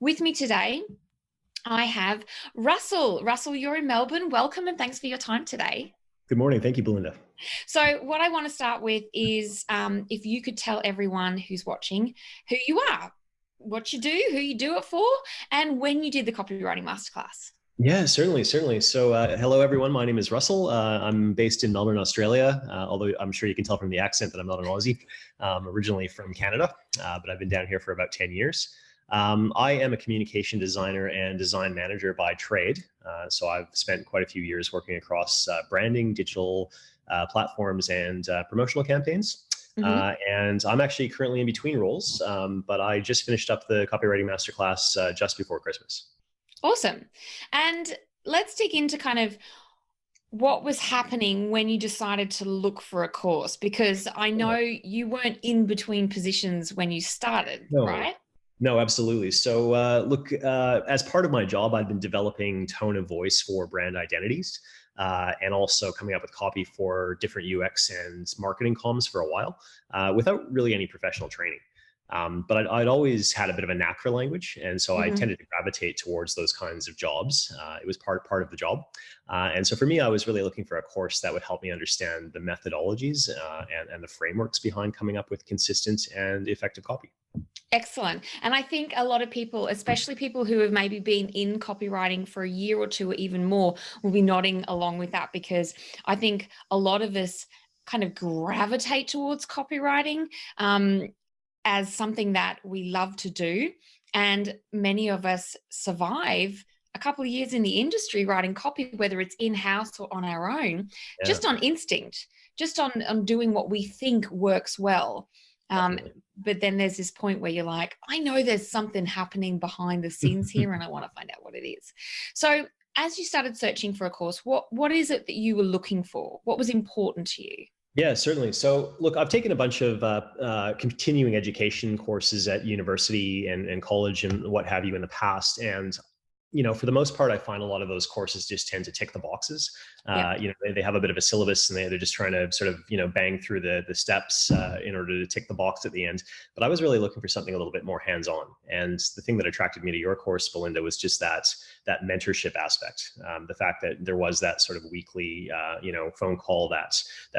With me today, I have Russell. Russell, you're in Melbourne. Welcome and thanks for your time today. Good morning. Thank you, Belinda. So what I want to start with is if you could tell everyone who's watching who you are, what you do, who you do it for, and when you did the Copywriting Masterclass. Yeah, certainly. So, hello, everyone. My name is Russell. I'm based in Melbourne, Australia, although I'm sure you can tell from the accent that I'm not an Aussie. Originally from Canada, but I've been down here for about 10 years. I am a communication designer and design manager by trade. So I've spent quite a few years working across branding, digital platforms, and promotional campaigns. And I'm actually currently in between roles, but I just finished up the Copywriting Master Class just before Christmas. Awesome. And let's dig into kind of what was happening when you decided to look for a course, because I know you weren't in between positions when you started, right? No, absolutely. So look, as part of my job, I've been developing tone of voice for brand identities and also coming up with copy for different UX and marketing comms for a while without really any professional training. But I'd always had a bit of a knack for language, and so I tended to gravitate towards those kinds of jobs. It was part of the job, and so for me, I was really looking for a course that would help me understand the methodologies and the frameworks behind coming up with consistent and effective copy. Excellent. And I think a lot of people, especially people who have maybe been in copywriting for a year or two or even more, will be nodding along with that, because I think a lot of us kind of gravitate towards copywriting as something that we love to do. And many of us survive a couple of years in the industry writing copy, whether it's in-house or on our own, just on instinct, just on doing what we think works well. But then there's this point where you're like, I know there's something happening behind the scenes here and I want to find out what it is. So as you started searching for a course, what is it that you were looking for? What was important to you? Yeah, certainly. So look, I've taken a bunch of continuing education courses at university and college and what have you in the past. And for the most part, I find a lot of those courses just tend to tick the boxes. They have a bit of a syllabus and they're just trying to sort of, bang through the steps in order to tick the box at the end. But I was really looking for something a little bit more hands-on. And the thing that attracted me to your course, Belinda, was just that mentorship aspect. The fact that there was that sort of weekly, phone call, that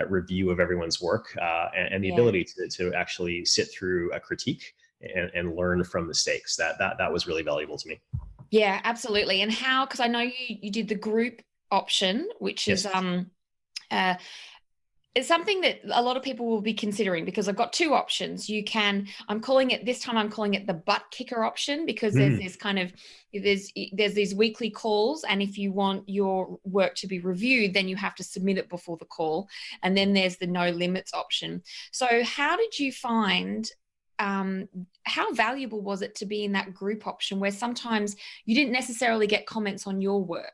review of everyone's work and the ability to actually sit through a critique and learn from mistakes. That was really valuable to me. Yeah, absolutely. And how, because I know you did the group option, which is it's something that a lot of people will be considering, because I've got two options. I'm calling it the butt kicker option, because there's this kind of, there's these weekly calls. And if you want your work to be reviewed, then you have to submit it before the call. And then there's the no limits option. So how did you find how valuable was it to be in that group option, where sometimes you didn't necessarily get comments on your work?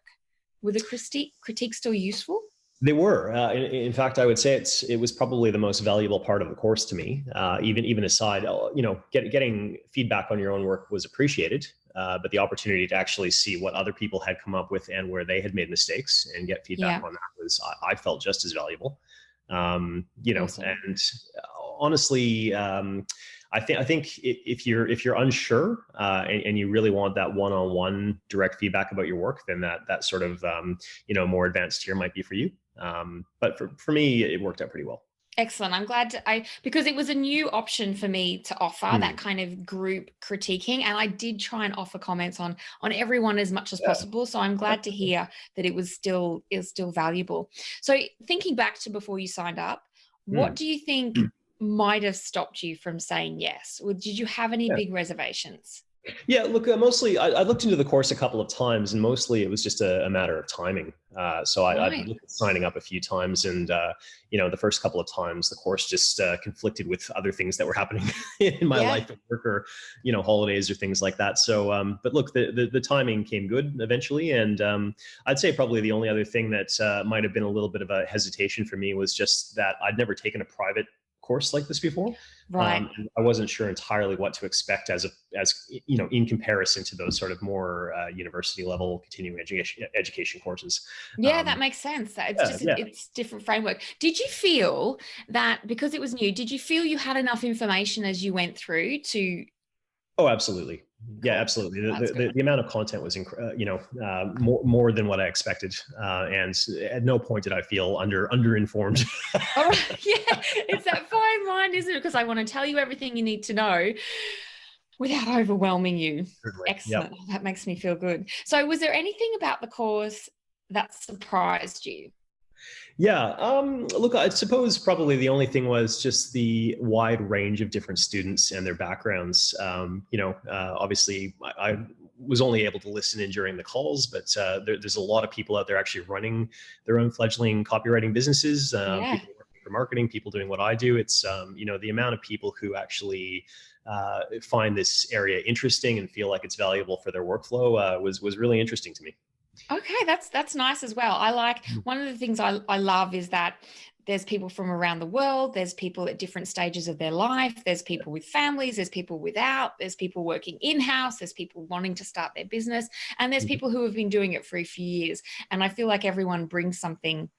Were the critiques still useful? They were. In fact, I would say it was probably the most valuable part of the course to me. Even aside, getting feedback on your own work was appreciated, but the opportunity to actually see what other people had come up with and where they had made mistakes and get feedback on that was, I felt, just as valuable. Awesome. And honestly, I think if you're unsure and you really want that one-on-one direct feedback about your work, then that sort of more advanced tier might be for you. But for me, it worked out pretty well. Excellent. I'm glad because it was a new option for me to offer that kind of group critiquing, and I did try and offer comments on everyone as much as possible. So I'm glad to hear that it was still valuable. So thinking back to before you signed up, what do you think might have stopped you from saying yes? Or did you have any big reservations? Yeah, look, mostly I looked into the course a couple of times, and mostly it was just a matter of timing. So I looked at signing up a few times, and the first couple of times the course just conflicted with other things that were happening in my life at work, or holidays or things like that. So, but look, the timing came good eventually, and I'd say probably the only other thing that might have been a little bit of a hesitation for me was just that I'd never taken a private course like this before. Right. I wasn't sure entirely what to expect as in comparison to those sort of more university level continuing education courses. Yeah, that makes sense. It's different framework. Did you feel that because it was new, did you feel you had enough information as you went through to Oh, absolutely. Yeah, Cool. absolutely. That's good. The amount of content was, more than what I expected, and at no point did I feel underinformed. All right. Yeah, it's that fine line, isn't it? Because I want to tell you everything you need to know without overwhelming you. Certainly. Yep. Excellent. Oh, that makes me feel good. So, was there anything about the course that surprised you? Yeah. Look, I suppose probably the only thing was just the wide range of different students and their backgrounds. Obviously, I was only able to listen in during the calls, but there's a lot of people out there actually running their own fledgling copywriting businesses. Yeah. People working for marketing, people doing what I do. It's the amount of people who actually find this area interesting and feel like it's valuable for their workflow was really interesting to me. Okay, that's nice as well. I like one of the things I love is that there's people from around the world, there's people at different stages of their life, there's people with families, there's people without, there's people working in-house, there's people wanting to start their business, and there's Mhm. people who have been doing it for a few years. And I feel like everyone brings something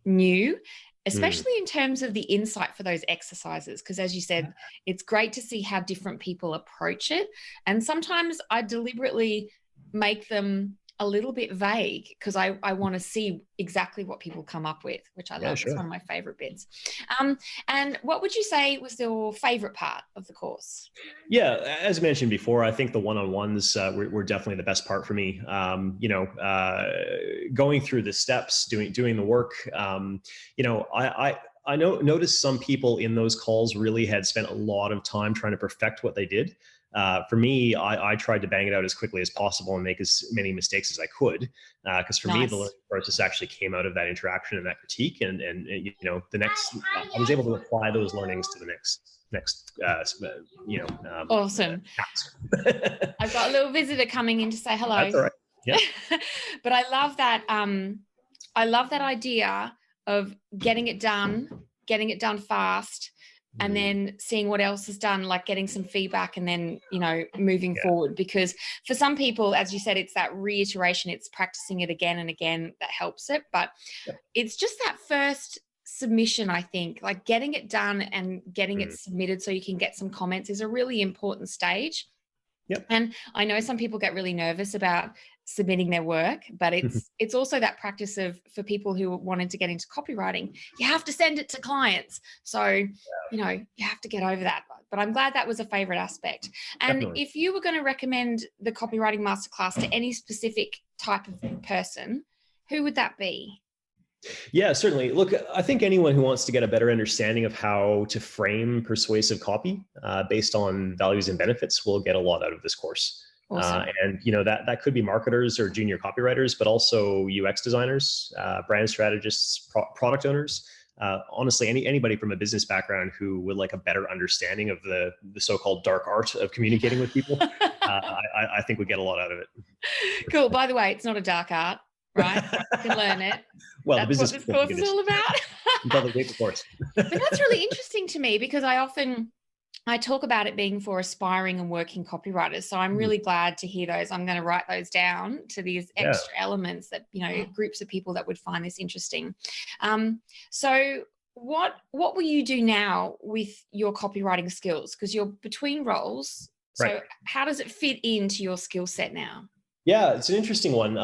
new, Mm. especially in terms of the insight for those exercises. Because as you said, it's great to see how different people approach it. And sometimes I deliberately make them a little bit vague because I want to see exactly what people come up with, which I Yeah, love. It's one sure. of my favorite bits. And what would you say was your favorite part of the course? Yeah, as mentioned before, I think the one-on-ones were definitely the best part for me. Going through the steps, doing the work. I noticed some people in those calls really had spent a lot of time trying to perfect what they did. For me, I tried to bang it out as quickly as possible and make as many mistakes as I could, because for me, the Nice. learning process actually came out of that interaction and that critique, and the next, I was able to apply those learnings to the next Awesome. task. I've got a little visitor coming in to say hello. That's all right. Yeah. But I love that. I love that idea of getting it done fast, and Mm, then seeing what else is done, like getting some feedback, and then moving yeah. forward. Because for some people, as you said, it's that reiteration, it's practicing it again and again that helps it. But Yep. it's just that first submission, I think, like getting it done and getting it Mm, submitted so you can get some comments is a really important stage. yep. And I know some people get really nervous about submitting their work, but it's also that practice of, for people who wanted to get into copywriting, you have to send it to clients. So, you have to get over that. But I'm glad that was a favorite aspect. And Definitely. if you were going to recommend the Copywriting Masterclass to any specific type of person, who would that be? Yeah, certainly. Look, I think anyone who wants to get a better understanding of how to frame persuasive copy based on values and benefits will get a lot out of this course. Awesome. And that could be marketers or junior copywriters, but also UX designers, brand strategists, product owners. Honestly, anybody from a business background who would like a better understanding of the so-called dark art of communicating with people, I think would get a lot out of it. Cool. By the way, it's not a dark art, right? You can learn it. Well, the That's what business this people course think is it is. all about. Until they take the course. But that's really interesting to me because I talk about it being for aspiring and working copywriters. So I'm really glad to hear those. I'm going to write those down to these Yeah. extra elements that, groups of people that would find this interesting. So what will you do now with your copywriting skills? Because you're between roles. Right. So how does it fit into your skill set now? Yeah, it's an interesting one.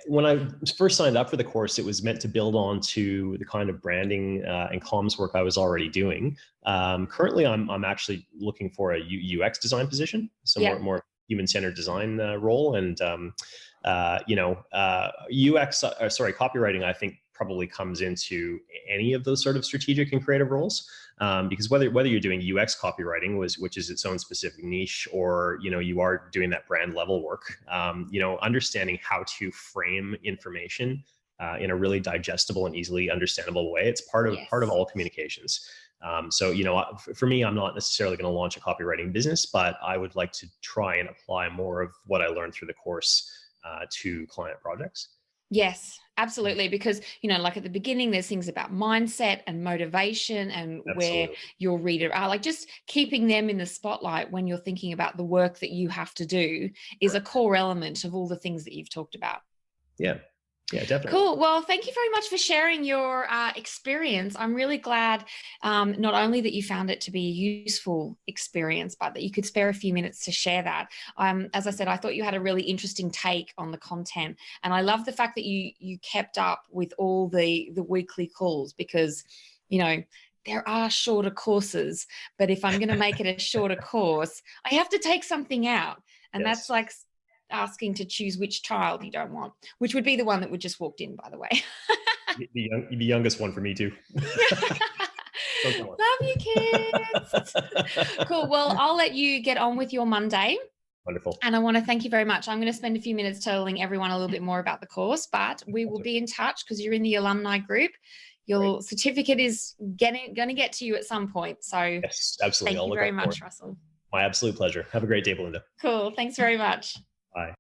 When I first signed up for the course, it was meant to build on to the kind of branding and comms work I was already doing. Currently, I'm actually looking for a UX design position, so Yeah. more human-centered design role. And copywriting, I think probably comes into any of those sort of strategic and creative roles. Because whether you're doing UX copywriting, which is its own specific niche, or you are doing that brand level work, understanding how to frame information in a really digestible and easily understandable way, it's part of Yes. all communications. For me, I'm not necessarily going to launch a copywriting business, but I would like to try and apply more of what I learned through the course to client projects. Yes, absolutely. Because, like at the beginning, there's things about mindset and motivation and where Absolutely. your reader are, like just keeping them in the spotlight when you're thinking about the work that you have to do is a Correct. core element of all the things that you've talked about. Yeah. Yeah, definitely. Cool. Well, thank you very much for sharing your experience. I'm really glad not only that you found it to be a useful experience, but that you could spare a few minutes to share that. As I said, I thought you had a really interesting take on the content, and I love the fact that you kept up with all the weekly calls, because, you know, there are shorter courses, but if I'm going to make it a shorter course, I have to take something out, and that's Yes. like asking to choose which child you don't want, which would be the one that would just walked in, by the way. The youngest one for me too. Love you, kids. Cool. Well, I'll let you get on with your Monday. Wonderful. And I want to thank you very much. I'm going to spend a few minutes telling everyone a little bit more about the course, but we will be in touch because you're in the alumni group. Your certificate is going to get to you at some point. So yes, absolutely. Thank you very much, Russel. My absolute pleasure. Have a great day, Belinda. Cool. Thanks very much. Bye.